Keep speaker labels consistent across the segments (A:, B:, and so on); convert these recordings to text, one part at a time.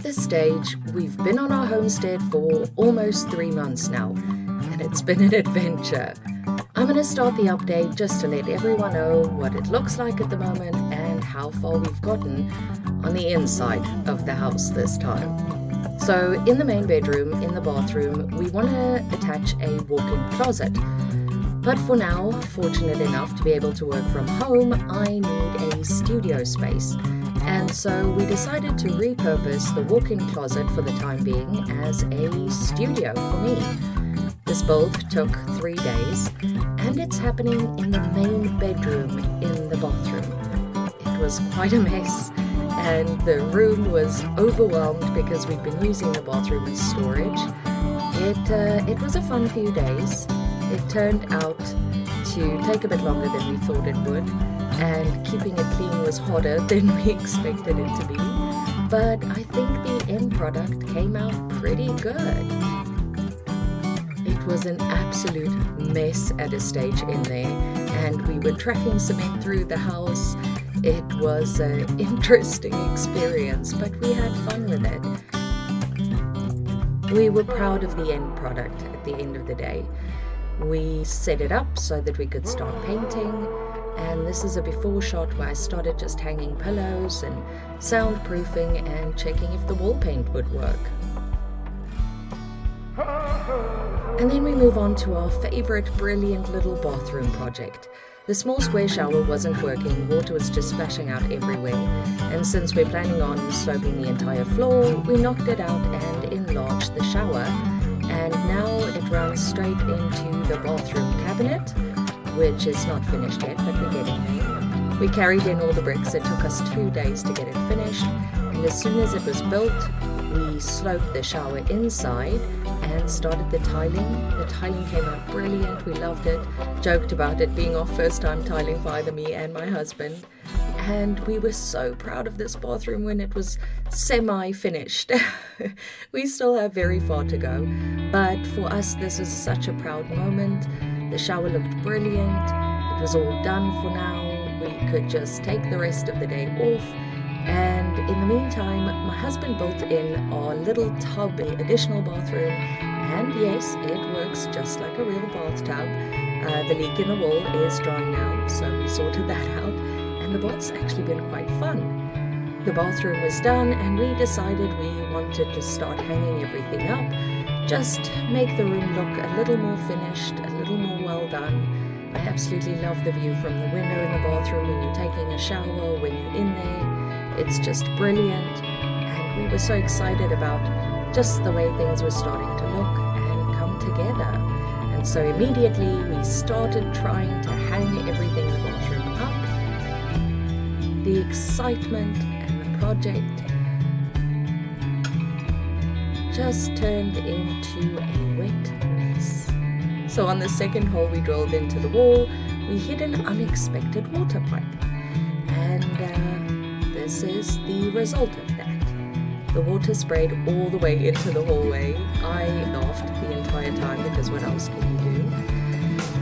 A: At this stage, we've been on our homestead for almost 3 months now, and it's been an adventure. I'm going to start the update just to let everyone know what it looks like at the moment and how far we've gotten on the inside of the house this time. So in the main bedroom, in the bathroom, we want to attach a walk-in closet. But for now, fortunate enough to be able to work from home, I need a studio space. And so we decided to repurpose the walk-in closet for the time being as a studio for me. This build took 3 days, and it's happening in the main bedroom in the bathroom. It was quite a mess, and the room was overwhelmed because we'd been using the bathroom as storage. It was a fun few days. It turned out to take a bit longer than we thought it would, and keeping it clean was harder than we expected it to be. But I think the end product came out pretty good. It was an absolute mess at a stage in there, and we were tracking cement through the house. It was an interesting experience, but we had fun with it. We were proud of the end product at the end of the day. We set it up so that we could start painting, and this is a before shot where I started just hanging pillows and soundproofing and checking if the wall paint would work. And then we move on to our favorite brilliant little bathroom project. The small square shower wasn't working, water was just splashing out everywhere, and since we're planning on sloping the entire floor, we knocked it out and enlarged the shower, and now it runs straight into the bathroom cabinet, which is not finished yet, but we're getting there. We carried in all the bricks. It took us 2 days to get it finished, and as soon as it was built, we sloped the shower inside and started the tiling. The tiling came out brilliant. We loved it. Joked about it being our first time tiling for either me and my husband. And we were so proud of this bathroom when it was semi-finished. We still have very far to go, but for us this is such a proud moment. The shower looked brilliant. It was all done for now. We could just take the rest of the day off. And in the meantime, my husband built in our little tub additional bathroom, and yes, it works just like a real bathtub. The leak in the wall is dry now, so we sorted that out, and the bath's actually been quite fun. The bathroom was done, and we decided we wanted to start hanging everything up, just make the room look a little more finished, a little more well done. I absolutely love the view from the window in the bathroom when you're taking a shower, when you're in there. It's just brilliant, and we were so excited about just the way things were starting to look and come together. And so immediately we started trying to hang everything in the bathroom up. The excitement and the project just turned into a wet mess. So on the second hole we drilled into the wall, we hit an unexpected water pipe. And this is the result of that. The water sprayed all the way into the hallway. I laughed the entire time because what else can you do?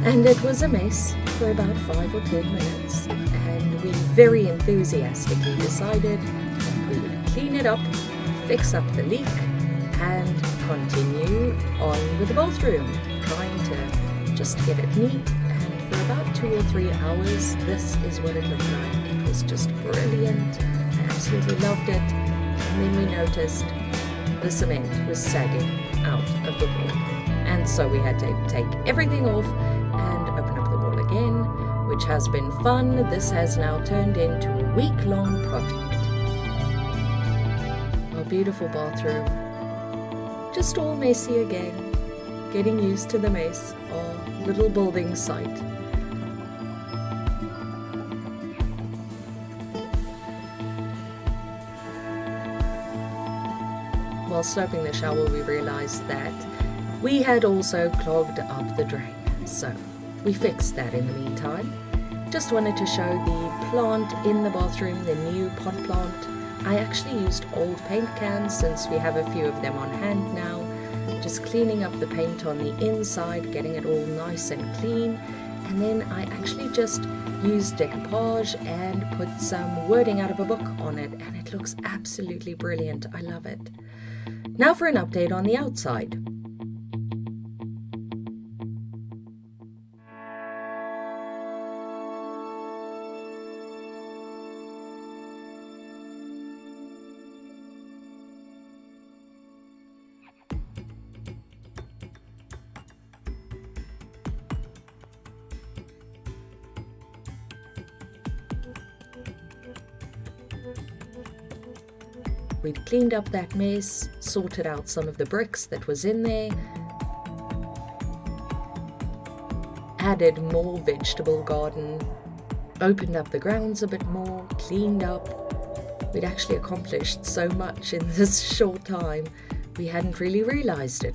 A: And it was a mess for about 5 or 10 minutes. And we very enthusiastically decided that we would clean it up, fix up the leak, and continue on with the bathroom, trying to just get it neat. And for about 2 or 3 hours, this is what it looked like. It was just brilliant. I absolutely loved it. And then we noticed the cement was sagging out of the wall. And so we had to take everything off and open up the wall again, which has been fun. This has now turned into a week-long project. Our beautiful bathroom, just all messy again, getting used to the mess, our little building site. While sloping the shower, we realized that we had also clogged up the drain. So we fixed that in the meantime. Just wanted to show the plant in the bathroom, the new pot plant. I actually used old paint cans since we have a few of them on hand now. Just cleaning up the paint on the inside, getting it all nice and clean. And then I actually just used decoupage and put some wording out of a book on it, and it looks absolutely brilliant. I love it. Now for an update on the outside. We'd cleaned up that mess, sorted out some of the bricks that was in there, added more vegetable garden, opened up the grounds a bit more, cleaned up. We'd actually accomplished so much in this short time, we hadn't really realized it.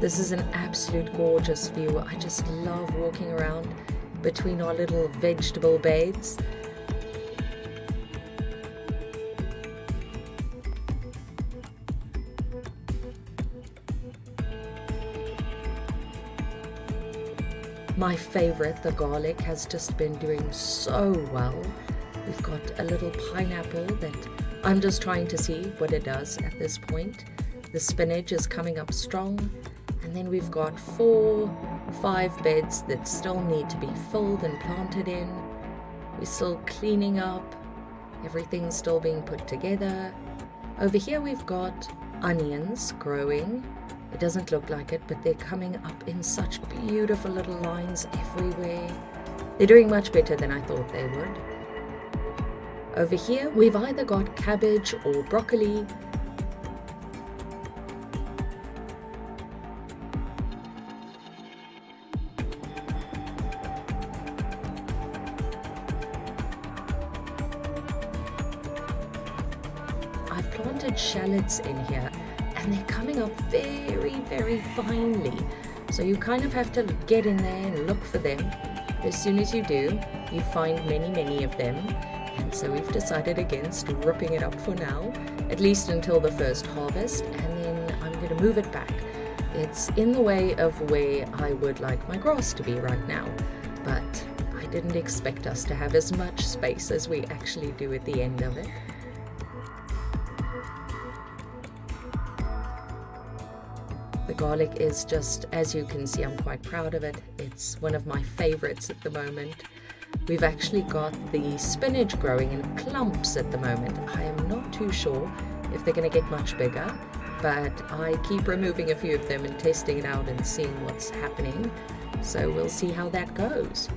A: This is an absolute gorgeous view. I just love walking around between our little vegetable beds. My favorite, the garlic, has just been doing so well. We've got a little pineapple that I'm just trying to see what it does at this point. The spinach is coming up strong. And then we've got 4-5 beds that still need to be filled and planted in. We're still cleaning up. Everything's still being put together. Over here we've got onions growing. It doesn't look like it, but they're coming up in such beautiful little lines everywhere. They're doing much better than I thought they would. Over here, we've either got cabbage or broccoli. I've planted shallots in here, and they're coming up very, very finely. So you kind of have to get in there and look for them. As soon as you do, you find many, many of them. And so we've decided against ripping it up for now, at least until the first harvest, and then I'm going to move it back. It's in the way of where I would like my grass to be right now, but I didn't expect us to have as much space as we actually do at the end of it. The garlic is just, as you can see, I'm quite proud of it. It's one of my favorites at the moment. We've actually got the spinach growing in clumps at the moment. I am not too sure if they're going to get much bigger, but I keep removing a few of them and testing it out and seeing what's happening. So we'll see how that goes.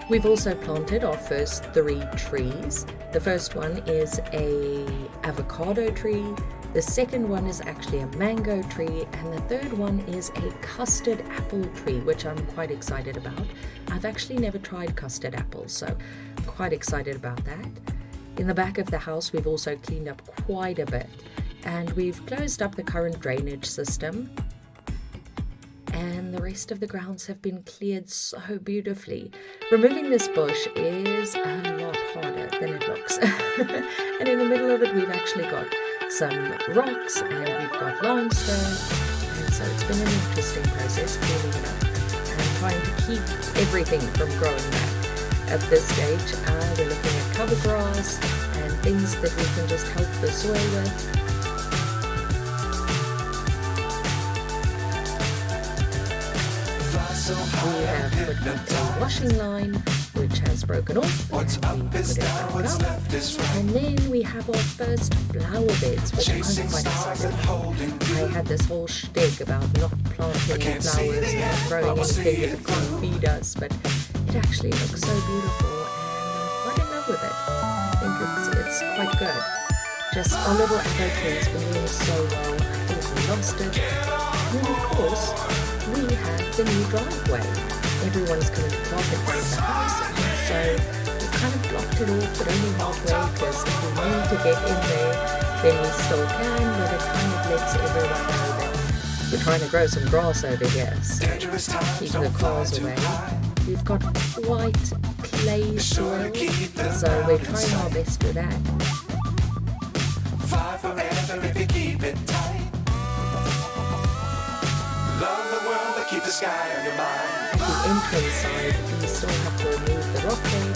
A: We've also planted our first 3 trees. The first one is a avocado tree, the second one is actually a mango tree, and the third one is a custard apple tree, which I'm quite excited about. I've actually never tried custard apples, so I'm quite excited about that. In the back of the house, we've also cleaned up quite a bit, and we've closed up the current drainage system. And the rest of the grounds have been cleared so beautifully. Removing this bush is a lot harder than it looks. And in the middle of it, we've actually got some rocks and we've got limestone. And so it's been an interesting process cleaning it up and trying to keep everything from growing back. At this stage, we're looking at cover grass and things that we can just help the soil with. We have put up a washing line which has broken off, and we put it back up. And then we have our first flower beds, which I'm quite excited about. I had this whole shtick about not planting flowers and growing anything that it can't feed us, but it actually looks so beautiful and I'm quite in love with it. I think it's quite good. Just our little apple tree's been doing so well. I think we lost it. And then of course, we have the new driveway. Everyone's coming to park in front of the house, and so we kind of blocked it off, but only halfway, because if we need to get in there, then we still can, but it kind of lets everyone know that we're trying to grow some grass over here, so keep the cars away. We've got quite clay soil, so we're trying our best with that. the entrance side, we still have to remove the rock bed.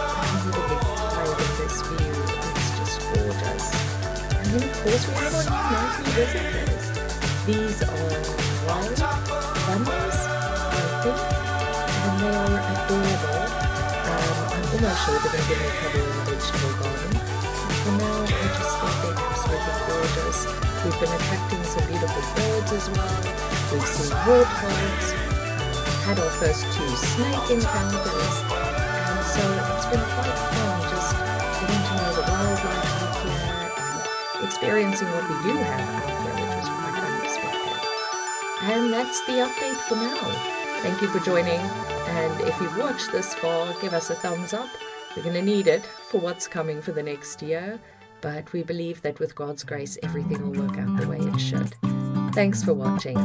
A: I'm a little bit tired of this view. It's just gorgeous. And then, of course, we have our new monthly visitors. These are wild bunnies, I think, and they are adorable. I'm almost sure they're going to give me trouble in the vegetable garden. For now, I just think they're absolutely gorgeous. We've been attracting some beautiful birds as well. We've seen warthogs, had our first 2 snake encounters, and so it's been quite fun just getting to know the wildlife out here and experiencing what we do have out here, which was quite unexpected. And that's the update for now. Thank you for joining, and if you've watched this far, give us a thumbs up. We're going to need it for what's coming for the next year, but we believe that with God's grace, everything will work out the way it should. Thanks for watching.